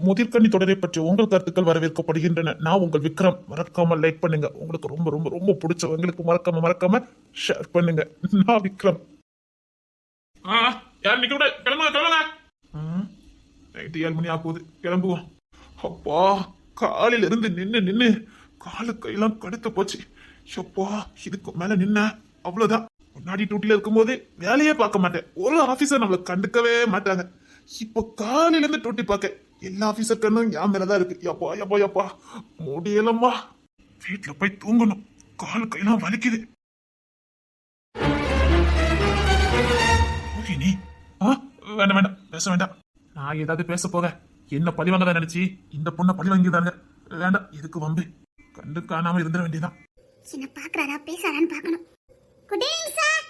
முதிர்கண்ணி தொடரை பற்றி உங்கள் கருத்துக்கள் வரவேற்கப்படுகின்றன. நான் உங்கள் விக்ரம். மறக்காம லைக் பண்ணுங்க. உங்களுக்கு ரொம்ப ரொம்ப ரொம்ப பிடிச்சவங்களுக்கு மறக்காம ஷேர் பண்ணுங்க. நான் விக்ரம். யார் நிக்க விட கிளம்புங்க. நைட்டு 7 மணி ஆகுது, கிளம்புவோம். அப்பா, காலையில இருந்து நின்னு காலு கையெல்லாம் கடுத்து போச்சு. அப்பா, இதுக்கு மேல நின்ன அவ்வளவுதான். முன்னாடி டியூட்டில இருக்கும் போதே வேலையே பார்க்க மாட்டேன். ஒரு ஆபீசர் நம்மளை கண்டுக்கவே மாட்டாங்க. இப்போ காலையில இருந்து டியூட்டி பார்க்க எல்லா ஆபீசர் கண்ணும் என் மேலதான் இருக்கு. யப்பா முடியலம்மா. வீட்டுல போய் தூங்கணும். காலு கையெல்லாம் வலிக்குது. நீ வேண்டாம் பேச வேண்டாம். நான் ஏதாவது பேச போக என்ன பழி வாங்கதான் நினைச்சு இந்த பொண்ணை பழி வாங்கிதாங்க. வேண்டாம், இதுக்கு வம்பு. கண்டு காணாம இருந்துட வேண்டியதான். என்ன பாக்குறாரா பேசாரான்னு பாக்கணும். Good evening sir.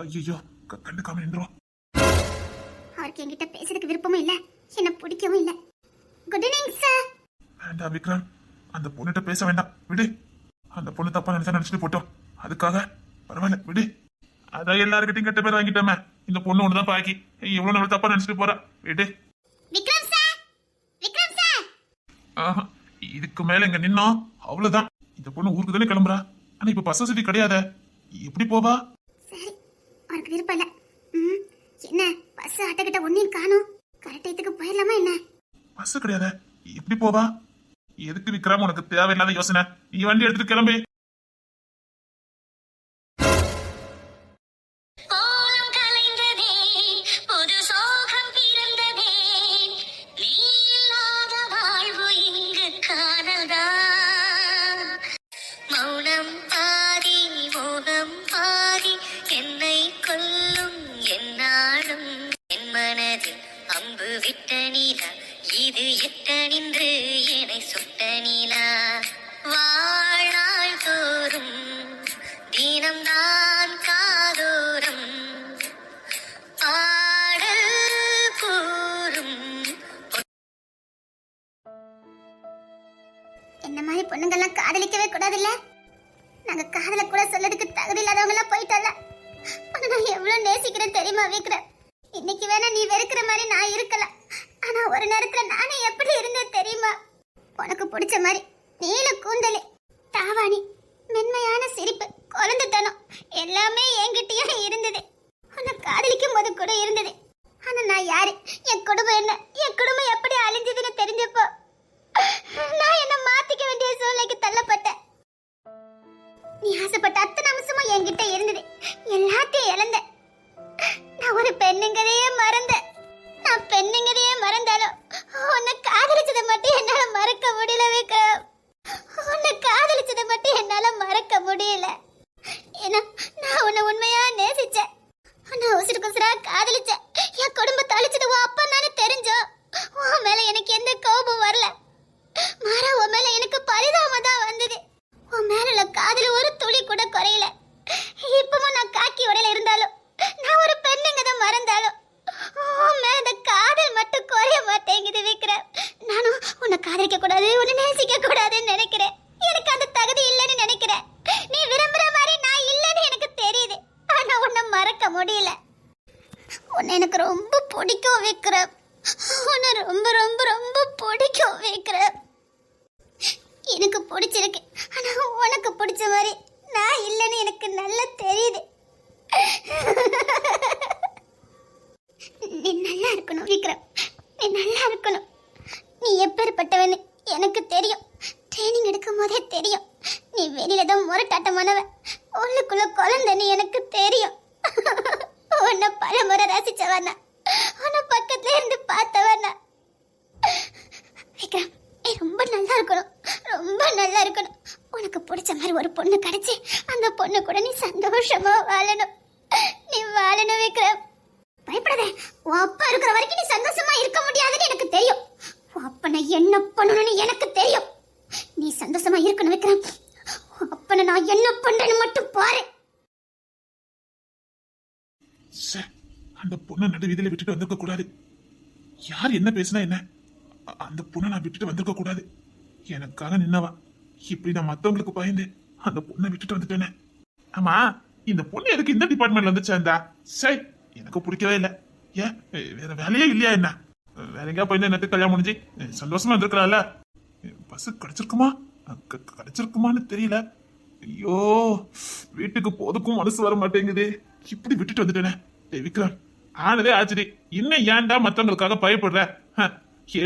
ஐயோ, கண்டுக்காம நின்றுவோம். அவருக்கு என்கிட்ட பேசுறதுக்கு விருப்பமும் இல்ல, என்ன பிடிக்கவும் இல்ல. Good evening sir. வேண்டாம் விக்ரம், அந்த பொண்ணுகிட்ட பேச வேண்டாம், விடு. அந்த பொண்ணு தப்பா நினைச்சா நினைச்சிட்டு போட்டோம். அதுக்காக பரவாயில்ல, விடு. அதான் எல்லாருக்கிட்டையும் கெட்ட பேர் வாங்கிட்டோமே. இந்த பொண்ணு ஒண்ணுதான் பாக்கி எவ்வளவு நம்ம தப்பா நினைச்சிட்டு போறா, விடு. Vikram sir, Vikram sir. ஆஹா, இதுக்கு மேல இங்க நின்னோம் அவ்வளவுதான். இந்த பொண்ணு ஊருக்கு தானே கிளம்புறா. ஆனா இப்ப பஸ் வசதி கிடையாத, எப்படி போவா? சரி, அவருக்கு விருப்பம் இல்ல. என்ன பஸ் ஆட்டக்கிட்ட ஒன்னையும் காணும். கரெக்ட் டைத்துக்கு போயிடலாமா என்ன? பஸ் கிடையாத, எப்படி போவா? எதுக்கு விக்ரம் உனக்கு தேவையில்லாத யோசனை? நீ வண்டி எடுத்துட்டு கிளம்பி. இது எட்டணின்று என்னை சுட்ட நிலா வாழ்நாள் தோறும் தினம்தான் காதோறும் பாடல் கூறும். என்ன மாதிரி பொண்ணுங்கெல்லாம் காதலிக்கவே கூடாதுல்ல. நாங்க காதல கூட சொல்லதுக்கு தகுதி இல்லாதவங்க எல்லாம் போயிட்டோம்ல. ஆனா நான் எவ்வளவு நேசிக்கிறேன் தெரியுமா விக்ரம்? இன்னைக்கு வேணா நீ வெறுக்கிற மாதிரி நான் இருக்கலாம், ஆனா ஒரு நேரத்துல நானே எப்படி இருந்தேன் தெரியுமா? உனக்கு பிடிச்ச மாதிரி நீல கூந்தலு, தாவாணி, மென்மையான சிரிப்பு, குழந்தைத்தனம் எல்லாமே என்கிட்டயே இருந்தது. உன்னை காதலிக்கும் போது கூட இருந்தது. ஆனா நான் யாரு, என் குடும்பம் என்ன, என் குடும்பம் எப்படி அழிஞ்சதுன்னு தெரிஞ்சப்போ நான் என்ன மாத்திக்க வேண்டிய சூழ்நிலைக்கு தள்ளப்பட்டேன். நீ ஆசைப்பட்ட அத்தனை அம்சமும் என்கிட்ட இருந்தது, எல்லாத்தையும் இழந்தேன். நான் ஒரு பெண்ணுங்கதையே மறந்தேன். நான் பெண்ணுங்கதையே மறந்தாலும் உன்னை காதலிச்சதை மட்டும் என்னால மறக்க முடியல விக்ரம். உன்னை காதலிச்சதை மட்டும் என்னால மறக்க முடியல. ஏன்னா நான் உன்னை உண்மையா நேசிச்சேன். நான் உசுருக்குசுரா காதலிச்சேன். என் குடும்பத்தை அழிச்சது உன் அப்பா தானே தெரிஞ்சோம். உன் மேல எனக்கு எந்த கோபம் வரல, மாறா உன் மேல எனக்கு பரிதாபம் தான் வந்தது. உன் மேல உள்ள காதல ஒரு துளி கூட குறையல. இப்பவும் நான் காக்கி உடையில இருந்தாலும், நான் ஒரு பெண்ணுங்கதை மறந்தாலும் உன் மேல இந்த காதல் மட்டும் குறைய மாட்டேங்குது விக்ரம். நானும் உன்னை காதலிக்க கூடாது, உன்னை நேசிக்க கூடாதுன்னு நினைக்கிறேன். எனக்கு அந்த தகுதி இல்லைன்னு நினைக்கிறேன். நீ விரும்புற மாதிரி நான் இல்லைன்னு எனக்கு தெரியுது. ஆனா உன்னை மறக்க முடியல. உன்னை எனக்கு ரொம்ப பிடிக்கும் விக்ரம். உன்னை ரொம்ப ரொம்ப ரொம்ப பிடிக்கும் விக்ரம். எனக்கு பிடிச்சிருக்கு, ஆனா உனக்கு பிடிச்ச மாதிரி நான் இல்லைன்னு எனக்கு நல்லா தெரியுது. நீ நல்லா இருக்கணும் விக்ரம், நீ நல்லா இருக்கணும். நீ எப்பேற்பட்டவன்னு எனக்கு தெரியும். ட்ரைனிங் எடுக்கும் போதே தெரியும். நீ வெளியில தான் முரட்டாட்டமானவன், உள்ளுக்குள்ள குழந்தைன்னு எனக்கு தெரியும். உன்னை பல முறை ரசிச்சவனா, உன்னை பக்கத்துல இருந்து பார்த்தவனா. விக்ரம், நீ ரொம்ப நல்லா இருக்கணும், ரொம்ப நல்லா இருக்கணும். உனக்கு பிடிச்ச மாதிரி ஒரு பொண்ணு கிடைச்சி அந்த பொண்ணு கூட நீ சந்தோஷமா வாழணும். நீ வாழணும் விக்ரம். பயப்படாத, உன் அப்பா இருக்கிற வரைக்கும் நீ சந்தோஷமா இருக்க முடியாதுன்னு எனக்கு தெரியும். உன் அப்பனை என்ன பண்ணணும்னு எனக்கு தெரியும். நீ சந்தோஷமா இருக்கணும் விக்ரம். உன் அப்பனை நான் என்ன பண்றேன்னு மட்டும் பாரு. அந்த பொண்ணை நடு வீதியில விட்டுட்டு வந்திருக்க கூடாது. யார் என்ன பேசினா என்ன, அந்த பொண்ணை நான் விட்டுட்டு வந்திருக்க கூடாது. எனக்காக நின்னவா. இப்படி நான் மத்தவங்களுக்கு பயந்து அந்த பொண்ணை விட்டுட்டு வந்துட்டேனே. ஆமா, இந்த பொண்ணு எதுக்கு இந்த டிபார்ட்மெண்ட்ல வந்துச்சா? சரி, எனக்கு பிடிக்கவே இல்லை. ஏன் வேற வேலையே இல்லையா என்ன? வேற எங்கேயா போயிருந்தா எனக்கு கல்யாணம் முடிஞ்சு சந்தோஷமா இருந்திருக்கலாம்ல. பஸ் கிடைச்சிருக்குமா கிடைச்சிருக்குமான்னு தெரியல. ஐயோ, வீட்டுக்கு போதுக்கும் மனசு வர மாட்டேங்குது. இப்படி விட்டுட்டு வந்துட்டேனே. டேய் விக்ரம், ஆனதே ஆச்சுடி. இன்னும் ஏன்டா மத்தவங்களுக்காக பயப்படுற?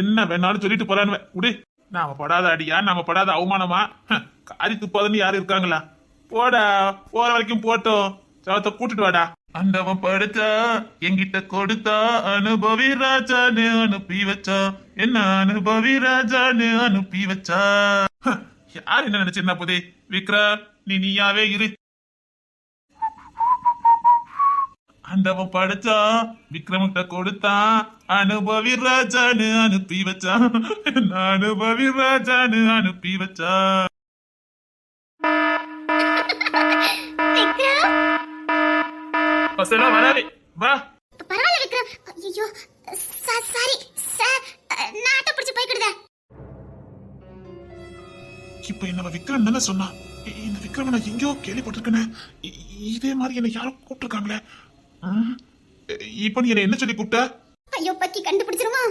என்ன வேணாலும் சொல்லிட்டு போறானுவ. விடு. நாம படாத அடியா, நாம படாத அவமானமா? காரி துப்பாதன்னு யாரும் இருக்காங்களா? போடா, போற வரைக்கும் போட்டோம். சவத்தை கூட்டிட்டு வாடா. அந்தவன் படுத்தா என்கிட்ட கொடுத்தா அனுபவி ராஜான்னு அனுப்பி வச்சா, என்ன அனுபவி ராஜான்னு அனுப்பி வச்சா. யார் என்ன நினைச்சிருந்தா போதே? விக்ரம், நீயாவே இரு. அந்தவன் படைச்சா விக்ரம்கிட்ட கொடுத்தான் அனுபவி ராஜான்னு அனுப்பி வச்சான், அனுபவி ராஜான்னு அனுப்பி வச்சா. பசெல்லாம் வராதே, வா. பரவாயில்ல விக்ரம். ஐயோ சாரி சார், நான் ஆட்டோ பிடிச்சு போய்க்கிடுதேன். இப்ப என்ன விக்ரம் தானே சொன்னா? இந்த விக்ரம் நான் எங்கேயோ கேள்விப்பட்டிருக்கேனே. இதே மாதிரி என்ன யாரும் கூப்பிட்டுருக்காங்களே. இப்ப நீ என்ன சொல்லி கூப்பிட்ட? ஐயோ பக்கி கண்டுபிடிச்சிருமா?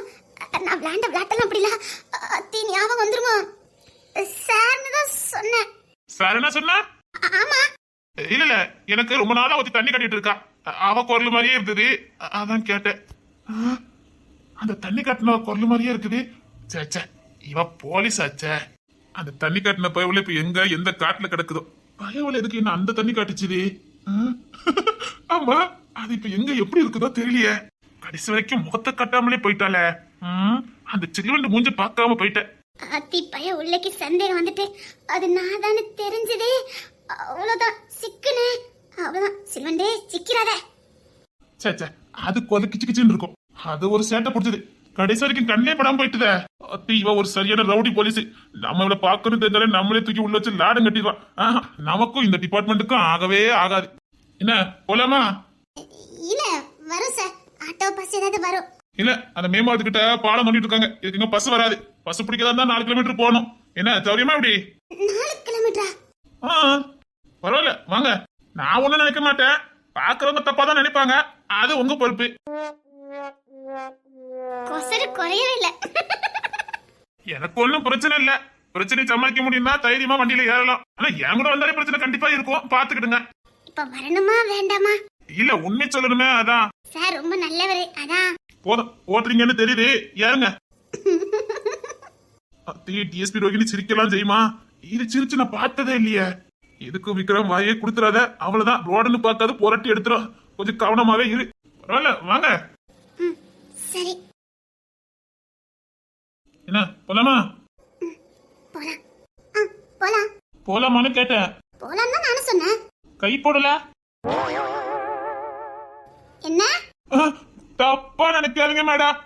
நான் விளையாட்டெல்லாம் அப்படில தீ ஞாபகம் வந்துருமா? சார்னு தான் சொன்னேன். சார் என்ன சொன்ன? ஆமா. இல்ல எனக்கு ரொம்ப நாளா ஒருத்தி தண்ணி கட்டிட்டு இருக்கா. அவ குரல் மாதிரியே இருந்தது, அதான் கேட்டேன். அந்த தண்ணி கட்டின குரல் மாதிரியே இருக்குது. சேச்சே, இவ போலீஸ் ஆச்சே. அந்த தண்ணி காட்டின பயவுல இப்ப எந்த காட்டுல கிடக்குதோ. பயவுல எதுக்கு என்ன அந்த தண்ணி காட்டுச்சுது? ஆமா, அது இப்ப எப்படி இருக்குதோ தெரியலையே. கடைசி வரைக்கும் முகத்தை கட்டாமலே போயிட்டால. அந்த சிறுவன் மூஞ்ச பார்க்காம போயிட்டேன். அத்தி பய உள்ளக்கு சந்தேகம் வந்துட்டு அது நான் தானே தெரிஞ்சது. அவ்வளவுதான் சிக்குனே. அவ்வளவுதான் சில்வண்டே சிக்கிறாத. சேச்சே, அது கொலை கிச்சு கிச்சுன்னு இருக்கும். அது ஒரு சேட்டை பிடிச்சது. கடைசி வரைக்கும் கண்ணே படாம போயிட்டுத. அத்தி இவ ஒரு சரியான ரவுடி போலீஸ். நம்ம இவளை பாக்கணும் தெரிஞ்சாலே நம்மளே தூக்கி உள்ள வச்சு லாடம் கட்டிடுவான். நமக்கும் இந்த டிபார்ட்மெண்ட்டுக்கும் ஆகவே ஆகாது. என்ன போலாமா? இல்ல வரும் சார், ஆட்டோ பஸ் ஏதாவது வரும். இல்ல அந்த மேம்பாலத்து கிட்ட பாலம் பண்ணிட்டு இருக்காங்க. இதுக்கு பஸ் வராது. பஸ் பிடிக்கதா இருந்தா 4 கிலோமீட்டர் போகணும். என்ன சௌரியமா இப்படி? 4 கிலோமீட்டரா? பரவாயில்ல வாங்க. நான் ஒண்ணும் நினைக்க மாட்டேன். பாக்குறவங்க தப்பா தான் நினைப்பாங்க. அது உங்க பொறுப்பு. கொசரு குறையவே இல்ல. எனக்கு ஒண்ணும் பிரச்சனை இல்ல. பிரச்சனை சமாளிக்க முடியும்னா தைரியமா வண்டியில ஏறலாம். ஆனா என் கூட வந்தாலே பிரச்சனை கண்டிப்பா இருக்கும். பாத்துக்கிடுங்க. இப்ப வரணுமா வேண்டாமா? இல்ல உண்மை சொல்லணுமே, அதான். சார் ரொம்ப நல்லவரு, அதான். போதும், ஓட்டுறீங்கன்னு தெரியுது, ஏறுங்க. டிஎஸ்பி ரோகிணி சிரிக்கலாம் செய்யுமா? இது சிரிச்சு நான் பார்த்ததே இல்லையே. எதுக்கும் விக்ரம் வாயே கொடுத்துறாத. அவ்வளவுதான், ரோடுன்னு பார்க்காது புரட்டி எடுத்துரும். கொஞ்சம் கவனமாவே இரு. பரவாயில்ல வாங்க. சரி. என்ன போலாமா? போலாம். போலாம். போலாமான்னு கேட்டேன். போலாம் தான் நானும் சொன்னேன். கை போடல. என்ன தப்பா நினைக்காதீங்க மேடம்.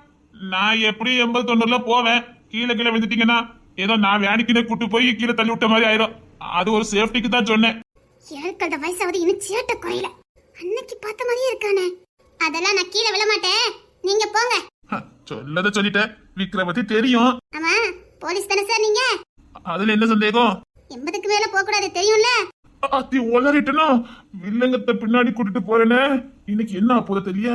நான் எப்படி 80-90ல போவேன். கீழே விழுந்துட்டீங்கன்னா ஏதோ நான் வேணிக்கினே கூட்டு போய் கீழே தள்ளி விட்ட மாதிரி ஆயிரும். அது ஒரு சேஃப்டிக்கு தான் சொன்னேன். ஏற்கனவே வயசாவது இன்னும் சேட்ட கோயில அன்னைக்கு பார்த்த மாதிரியே இருக்கானே. அதெல்லாம் நான் கீழே விழ மாட்டேன், நீங்க போங்க. சொல்லத சொல்லிட்டேன். விக்ரம் பத்தி தெரியும். ஆமா, போலீஸ் தானே சார் நீங்க? அதுல என்ன சந்தேகம்? 80க்கு மேல போக கூடாது தெரியும்ல. அத்தி உளறிட்டனோ. வில்லங்கத்தை பின்னாடி கூட்டிட்டு போறேன்னு இன்னைக்கு என்ன ஆப்போத தெரிய.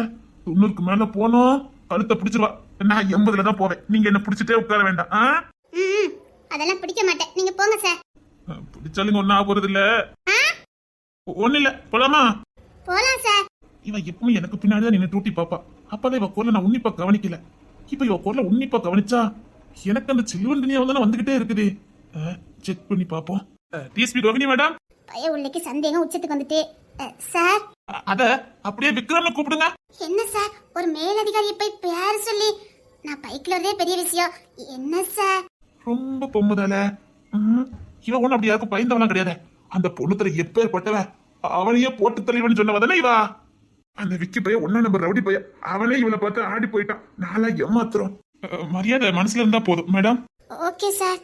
90க்கு மேல போனோம் கழுத்தை பிடிச்சிருவா. நான் 80ல தான் போவேன். நீங்க என்ன பிடிச்சிட்டே உட்கார வேண்டாம். அதெல்லாம் பிடிக்க மாட்டேன், நீங்க போங்க சார். பிடிச்சாலும் ஒன்னும் ஆக போறது இல்ல. ஒண்ணு இல்ல, போலாமா? போலாம் சார். இவ எப்பவும் எனக்கு பின்னாடிதான் நின்று டூட்டி பாப்பா. அப்பதான் இவ குரல நான் உன்னிப்பா கவனிக்கல. இப்ப இவ குரல உன்னிப்பா கவனிச்சா எனக்கு அந்த சில்வண்டனியா வந்துகிட்டே இருக்குது. செக் பண்ணி பாப்போம். DSP Rohini madam. பய உள்ளக்கு சந்தேகம் உச்சத்துக்கு வந்துட்டு சார். அத அப்படியே விக்ரம்னு கூப்பிடுங்க. என்ன சார், ஒரு மேலதிகாரியை போய் பேர் சொல்லி? நான் பைக்ல வரதே பெரிய விஷயம். என்ன சார் ரொம்ப பொம்முதால. இவ ஒண்ணு அப்படி யாருக்கும் பயந்தவெல்லாம் கிடையாது. அந்த பொண்ணு தர எப்பேற்பட்டவன். அவனையே போட்டு தலைவன் சொன்னவதானே இவா. அந்த விக்கி பைய 1 நம்பர் ரவுடி பைய. அவனே இவளை பார்த்து ஆடி போயிட்டான். நாளா ஏமாத்துறோம். மரியாதை மனசுல இருந்தா போதும் மேடம். Okay sir.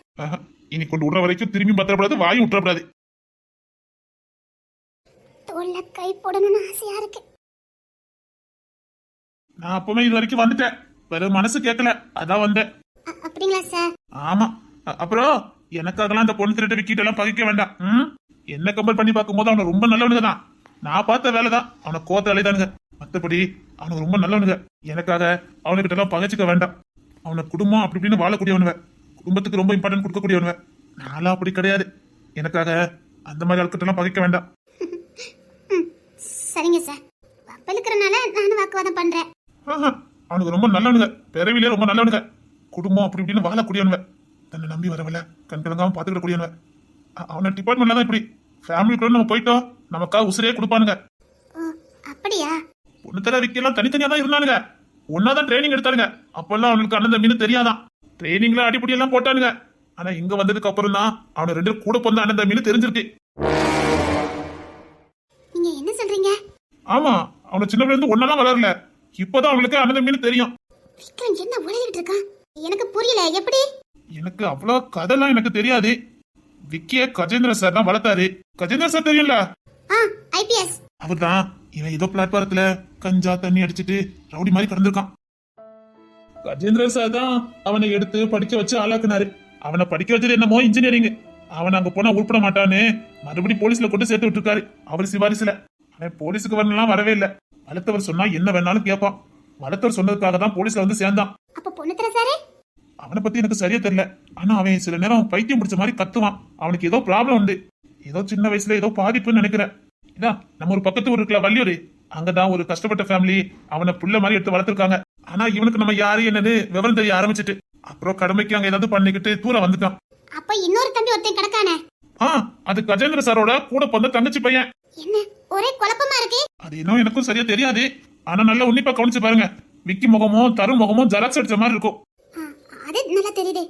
இனி கொண்டு விடுற வரைக்கும் திரும்பி பத்திரப்படாது, வாயும் விட்டுறப்படாது. தோல்ல கை போடணும்னு ஆசையா இருக்கு. நான் அப்பவே இது வரைக்கும் வந்துட்டேன். வேற மனசு கேட்கல, அதான் வந்தேன். அப்படிங்களா சார்? ஆமா. அப்புறம் எனக்காகலாம் அந்த பொண்ணு திருட்ட விக்கிட்ட எல்லாம் பகைக்க வேண்டாம். என்ன கம்பேர் பண்ணி பார்க்கும் போது அவனை ரொம்ப நல்லவனுங்க தான். நான் பார்த்த வேலைதான். அவனை கோத்த வேலைதானுங்க. மத்தபடி அவனுக்கு ரொம்ப நல்லவனுங்க. எனக்காக அவனுக்கிட்ட எல்லாம் பகைச்சிக்க வேண்டாம். அவனை குடும்பம் அப்படி இப்படின்னு வாழக்கூடியவனுவ, குடும்பத்துக்கு ரொம்ப இம்பார்ட்டன்ட் கொடுக்கக்கூடியவனுவ. நான்லாம் அப்படி கிடையாது. எனக்காக அந்த மாதிரி ஆட்கிட்ட எல்லாம் பகைக்க வேண்டாம். சரிங்க சார், வப்பலுக்கிறனால நானும் வாக்குவாதம் பண்றேன். ஆஹா, அவனுக்கு ரொம்ப நல்லவனுங்க, பிறவிலே ரொம்ப நல்லவனுங்க. குடும்பம் அப்படி இப்படின்னு வாழக்கூடியவனுவ, தன்னை நம்பி வரவல கண்கலங்காம பாத்துக்கிட கூடியவனுவ. அவன டிபார்ட்மெண்ட்ல தான் இப்படி ஃபேமிலிக்குள்ள நம்ம போயிட்டோம், நமக்காக உசிரியே கொடுப்பானுங்க. ஓ அப்படியா? பொண்ணு தர விக்கலாம் தனித்தனியா தான் இருந்தானுங்க. ஒன்னாதான் ட்ரைனிங் எடுத்தானுங்க. அப்பெல்லாம் அவனுக்கு அண்ணன் தம்பின்னு தெரியாதான். ட்ரைனிங்ல அடிப்படி எல்லாம் போட்டானுங்க. ஆனா இங்க வந்ததுக்கு அப்புறம் தான் அவனை ரெண்டு கூட பிறந்த அண்ணன் தம்பின்னு தெரிஞ்சிருக்கு. நீங்க என்ன சொல்றீங்க? ஆமா, அவனை சின்ன பிள்ளை இருந்து ஒன்னாலாம் வளரல, இப்பதான் அவங்களுக்கு அண்ணன் தம்பின்னு தெரியும். விக்ரம் என்ன உளறிட்டு இருக்கான்? எனக்கு புரியல. எப்படி? எனக்கு அவ்வளவு கதைலாம் எனக்கு தெரியாது. விக்கிய கஜேந்திர சார் தான் வளர்த்தாரு. கஜேந்திர சார் தெரியும்ல? ஐபிஎஸ். அவர்தான் இவன் ஏதோ பிளாட்பாரத்துல கஞ்சா தண்ணி அடிச்சிட்டு ரவுடி மாதிரி கிடந்திருக்கான். கஜேந்திர சார் தான் அவனை எடுத்து படிக்க வச்சு ஆளாக்குனாரு. அவனை படிக்க வச்சது என்னமோ இன்ஜினியரிங். அவன் அங்க போனா உருப்பட மாட்டான்னு மறுபடியும் போலீஸ்ல கொண்டு சேர்த்து விட்டுருக்காரு. அவர் சிபாரிசுல. அவன் போலீஸுக்கு வரலாம் வரவே இல்லை. வளர்த்தவர் சொன்னா என்ன வேணாலும் கேட்பான். வளர்த்தவர் சொன்னதுக்காக தான் போலீஸ்ல வந்து சேர்ந்தான். அப்ப பொண்ணுத்தர சாரே? அவனை பத்தி எனக்கு சரியா தெரியல. ஆனா அவன் சில நேரம் பைத்தியம் பிடிச்ச மாதிரி கத்துவான். அவனுக்கு ஏதோ ப்ராப்ளம் உண்டு. ஏதோ சின்ன வயசுல ஏதோ பாதிப்புன்னு நினைக்கிறேன். இதான் நம்ம ஒரு பக்கத்து ஊர் இருக்கல, வள்ளியூர். அங்கதான் ஒரு கஷ்டப்பட்ட ஃபேமிலி அவனை புள்ள மாதிரி எடுத்து வளர்த்திருக்காங்க. ஆனா இவனுக்கு நம்ம யாரு என்னது விவரம் தெரிய ஆரம்பிச்சிட்டு அப்புறம் கடமைக்கு அங்க ஏதாவது பண்ணிக்கிட்டு தூரம் வந்துட்டான். அப்ப இன்னொரு தம்பி ஒருத்தன் கிடக்கானே? அது கஜேந்திர சாரோட கூட பிறந்த தங்கச்சி பையன். என்ன ஒரே குழப்பமா இருக்கு? அது இன்னும் எனக்கும் சரியா தெரியாது. ஆனா நல்லா உன்னிப்பா கவனிச்சு பாருங்க. விக்கி முகமும் தருண் முகமும் ஜெராக்ஸ் அடிச்ச மாதிரி இருக்கும். அது நல்லா தெரியுது.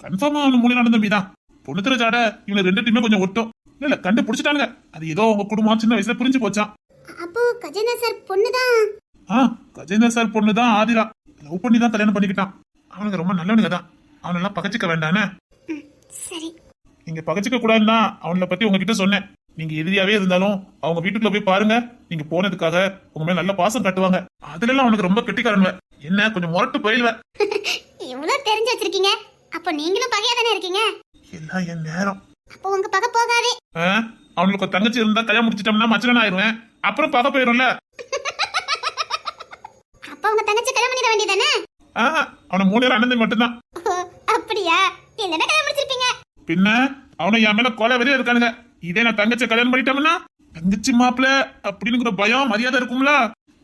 கன்ஃபார்மா அவனு மூலியான தம்பி தான். பொண்ணுத்திர ஜாட இவனு ரெண்டு டீமே கொஞ்சம் ஒட்டும். இல்ல கண்டுபிடிச்சிட்டானுங்க. அது ஏதோ உங்க குடும்பம் சின்ன வயசுல புரிஞ்சு போச்சான். அப்போ கஜேந்திர சார் பொண்ணுதான்? கஜேந்திர சார் பொண்ணுதான் ஆதிரா. லவ் பண்ணி தான் கல்யாணம் பண்ணிக்கிட்டான். அவனுக்கு ரொம்ப நல்லவனுங்க தான். அவனெல்லாம் பகச்சிக்க வேண்டானே. சரி, நீங்க பகச்சிக்க கூடாதுன்னு தான் அவனை பத்தி உங்ககிட்ட சொன்னேன். நீங்க எதிரியாவே இருந்தாலும் அவங்க வீட்டுக்குள்ள போய் பாருங்க. நீங்க போனதுக்காக உங்க மேல நல்ல பாசம் காட்டுவாங்க. அதுல எல்லாம் அவனுக்கு ரொம்ப கெட்டிக்காரன்வ. என்ன கொஞ்சம் முரட்டு போயிடுவ. இவ்வளவு தெரிஞ்சு வச்சிருக்கீங்க. அப்ப நீங்களும் பகையா தானே இருக்கீங்க? எல்லாம் என் நேரம். அப்போ உங்க பகை போகாதே. அவனுக்கு தங்கச்சி இருந்தா கல்யாணம் முடிச்சிட்டோம்னா மச்சலன் ஆயிருவேன். அப்புறம் பகை போயிரும்ல. அப்ப உங்க தங்கச்சி கல்யாணம் பண்ணிட வேண்டியதானே? அவனை 3 பேர் அண்ணன் மட்டும்தான். அப்படியா? இல்லன்னா கல்யாணம் முடிச்சிருப்பீங்க. பின்ன அவனை என் மேல கொலை வெறியா இருக்கானுங்க. இதே நான் தங்கச்சி கல்யாணம் பண்ணிட்டோம்னா தங்கச்சி மாப்பிள்ள அப்படிங்கிற பயம் மரியாதை இருக்கும்ல.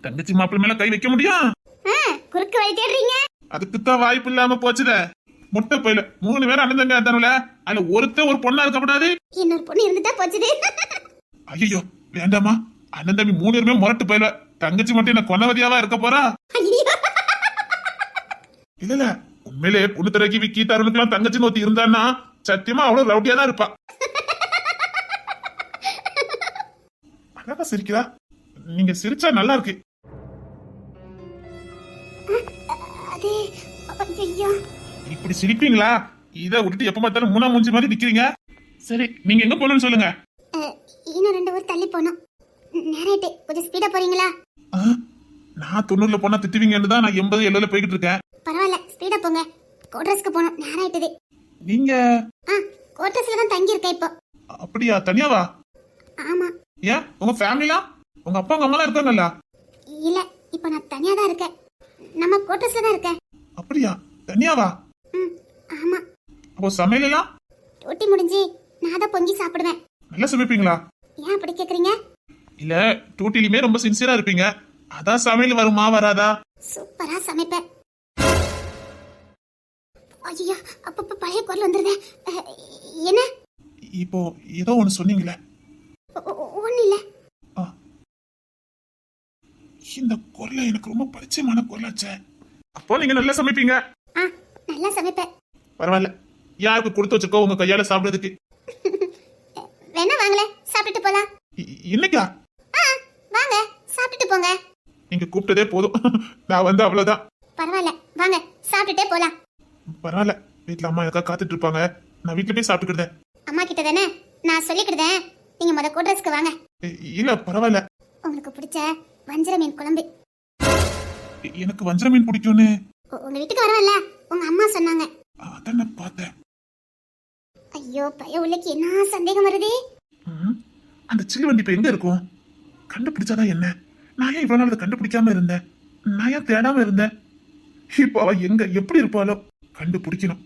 தங்கச்சி மாப்பிள்ள மேல கை வைக்க முடியும்? குறுக்கு வழி தேடுறீங்க. அதுக்குத்தான் வாய்ப்பு இல்லாம போச்சுத. முட்டை போயில 3 பேர் அண்ணன் தம்பி தானுல. அதுல ஒருத்தன் ஒரு பொண்ணா இருக்கப்படாது. இன்னொரு பொண்ணு இருந்துட்டா போச்சுது. ஐயோ வேண்டாமா. அண்ணன் தம்பி 3 பேருமே முரட்டு போயில. தங்கச்சி மட்டும் என்ன கொன்னவதியாவா இருக்க போறா? இல்ல உண்மையிலே பொண்ணு திரைக்கு விக்கி தருணுக்கெல்லாம் தங்கச்சின்னு ஒருத்தி இருந்தான்னா சத்தியமா அவ்வளவு ரவுடியா தான் இருப்பா. அழகா சிரிக்கிறா. நீங்க சிரிச்சா நல்லா இருக்கு. இப்படி சிரிப்பீங்களா? இத விட்டுட்டு எப்ப பார்த்தாலும் மூணா மூஞ்சி மாதிரி நிக்கிறீங்க. சரி நீங்க எங்க போகணும்னு சொல்லுங்க. இன்னும் 2 ஊர் தள்ளி போனோம். நேராயிட்டு கொஞ்சம் ஸ்பீடா போறீங்களா? நான் 90ல போனா திட்டுவீங்கன்னு தான் நான் 80 70ல போய்கிட்டு இருக்கேன். பரவாயில்ல ஸ்பீடா போங்க. கோட்ரஸ்க்கு போனோம். நேராயிட்டது. நீங்க கோட்ரஸ்ல தான் தங்கி இருக்கேன் இப்போ. அப்படியா? தனியாவா? ஆமா. ஏன் உங்க ஃபேமிலியா? உங்க அப்பா உங்க அம்மா இருக்காங்கல்ல? இல்ல இப்போ நான் தனியா தான் இருக்கேன். நம்ம கோட்ரஸ்ல தான் இருக்கேன். அப்படியா? தனியாவா? ஆமா. அப்போ சமையலாம்? டூட்டி முடிஞ்சு நான் தான் பொங்கி சாப்பிடுவேன். நல்லா சமைப்பீங்களா? ஏன் அப்படி கேக்குறீங்க? இல்ல டூட்டிலுமே ரொம்ப சின்சியரா இருப்பீங்க. அதான் சமையல் வருமா வராதா? சூப்பரா சமைப்பேன். ஐயா அப்பப்ப பழைய குரல் வந்துருதே. என்ன? இப்போ ஏதோ ஒண்ணு சொன்னீங்களே. ஒண்ணு இல்ல. இந்த குரல் எனக்கு ரொம்ப பரிச்சயமான குரலாச்சே. அப்போ நீங்க நல்லா சமைப்பீங்க? நல்லா சமைப்பேன். பரவாயில்ல. யாருக்கு கொடுத்து வச்சிருக்கோ உங்க கையால சாப்பிடுறதுக்கு? வேணா வாங்களே சாப்பிட்டுட்டு போலாம். இன்னைக்கா? வாங்க சாப்பிட்டுட்டு போங்க. நீங்க கூப்பிட்டதே போதும். நான் வந்து அவ்வளவுதான். பரவாயில்ல வாங்க சாப்பிட்டுட்டே போலாம். பரவாயில்ல. வீட்டுல அம்மா எனக்கா காத்துட்டு இருப்பாங்க. நான் வீட்டுல போய் சாப்பிட்டுக்கிட்டேன். அம்மா கிட்ட தானே நான் சொல்லிக்கிட்டேன். நீங்க முத கோட்ரஸ்க்கு வாங்க. இல்ல பரவாயில்ல. உங்களுக்கு பிடிச்ச வஞ்சர மீன் குழம்பு. எனக்கு வஞ்சர மீன் பிடிக்கும்னு உங்க வீட்டுக்கு வரவல்ல உங்க அம்மா சொன்னாங்க. அதான் நான் பார்த்தேன். ஐயோ பைய உள்ளக்கு என்ன சந்தேகம் வருது. அந்த சில்லு வண்டி இப்ப எங்க இருக்கும்? கண்டுபிடிச்சாதான் என்ன? நான் ஏன் இவ்வளவு நாள் அதை கண்டுபிடிக்காம இருந்தேன்? நான் ஏன் தேடாம இருந்தேன்? இப்போ அவ எங்க எப்படி இருப்பாளோ கண்டுபிடிக்கணும்.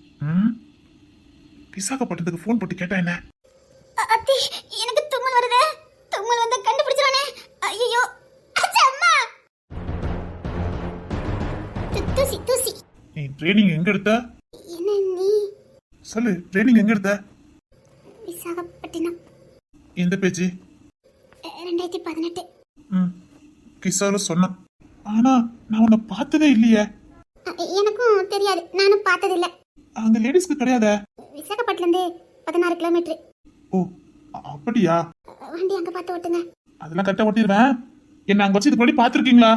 விசாகப்பட்டினத்துக்கு ஃபோன் போட்டு கேட்டா என்ன? அத்தி, எனக்கு தும்மல் வருது. தும்மல் வந்தா கண்டுபிடிச்சிருவானே. ஐயோ, அம்மா. தூசி தூசி. நீ ட்ரைனிங் எங்க எடுத்த? என்ன நீ? சொல்லு, ட்ரைனிங் எங்க எடுத்த? விசாகப்பட்டினம். எந்த பேச்சு? 2018. கிசால சொன்னான். ஆனா நான் உன்னை பார்த்ததே இல்லையே. எனக்கும் தெரியாது, நானும் பார்த்ததில்ல. அங்க லேடிஸ்க்கு கிடையாதே. விசாகப்பட்டினந்து 16 கிலோமீட்டர். ஓ, அப்படியா? வண்டி அங்க பார்த்து ஓட்டுங்க. அதெல்லாம் கரெக்டா ஓட்டிடுவேன். என்ன அங்க வச்சு இதுக்கு முன்னாடி பாத்திருக்கீங்களா?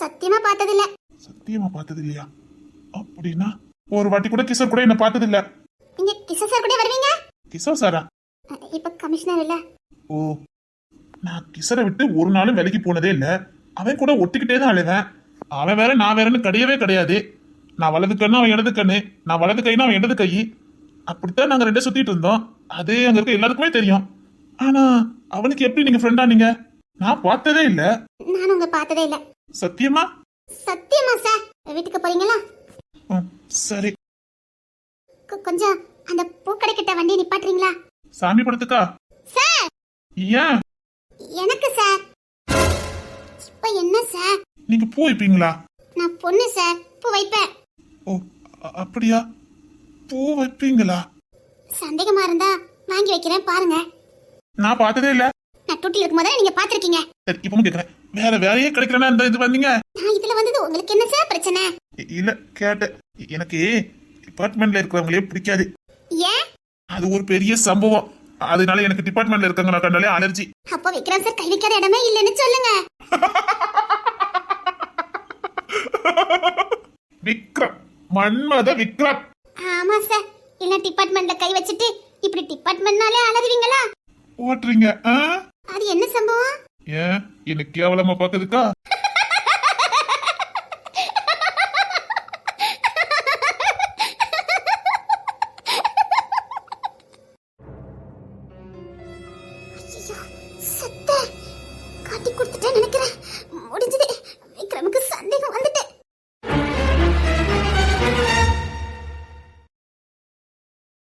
சத்தியமா பார்த்ததில்ல. சத்தியமா பார்த்தது இல்லையா? அப்படின்னா ஒரு வாட்டி கூட கிஷோர் கூட என்ன பார்த்தது இல்ல. நீங்க கிஷோர் சார் கூட வருவீங்க? கிஷோர் சாரா? இப்ப கமிஷனர் இல்ல. ஓ, நான் கிஷோரை விட்டு ஒரு நாளும் வேலைக்கு போனதே இல்ல. அவன் கூட ஒட்டிக்கிட்டே தான் அழுவேன். அவன் வேற நான் வேறன்னு கிடையவே கிடையாது. நான் வலது கண்ணு, அவன் இடது கண்ணு. நான் வலது கைனா அவன் இடது கை. அப்படித்தான் நாங்க ரெண்டே சுத்திட்டு இருந்தோம். அது அங்க இருக்க எல்லாருக்குமே தெரியும். ஆனா அவனுக்கு எப்படி நீங்க ஃப்ரெண்டா நீங்க? நான் பார்த்ததே இல்ல. நானும் உங்க பார்த்ததே இல்ல. சத்தியமா? சத்தியமா சார். வீட்டுக்கு போறீங்களா? சரி. கொஞ்சம் அந்த பூக்கடை கிட்ட வண்டி நிப்பாட்டுறீங்களா? சாமி படத்துக்கா? சார், ஏன்? எனக்கு சார். இப்ப என்ன சார்? நீங்க பூ வைப்பீங்களா? நான் பொண்ணு சார், பூ வைப்பேன். ஓ, அப்படியா? பூ வைப்பீங்களா? சந்தேகமா இருந்தா வாங்கி வைக்கிறேன், பாருங்க. நான் பார்த்ததே இல்ல. நான் டூட்டில இருக்கும்போது நீங்க பாத்திருக்கீங்க. சரி, இப்பவும் கேக்குறேன். வேற வேலையே கிடைக்கலன்னா இந்த இது வந்தீங்க? நான் இதுல வந்தது உங்களுக்கு என்ன சார் பிரச்சனை? இல்ல, கேட்டேன். எனக்கு டிபார்ட்மெண்ட்ல இருக்கிறவங்களே பிடிக்காது. ஏன்? அது ஒரு பெரிய சம்பவம். அதனால எனக்கு டிபார்ட்மெண்ட்ல இருக்கவங்க கண்டாலே அலர்ஜி. அப்போ விக்ரம் சார் கை வைக்காத இடமே இல்லைன்னு சொல்லுங்க. விக்ரம், மன்மத விக்ரம். ஆமா சார். இல்ல டிபார்ட்மெண்ட்ல கை வச்சிட்டு இப்படி டிபார்ட்மெண்ட்னாலே அலறுவீங்களா? ஓட்டுறீங்க? அது என்ன சம்பவம்? ஏன், எனக்கு கேவலமா பாக்குதுக்கா?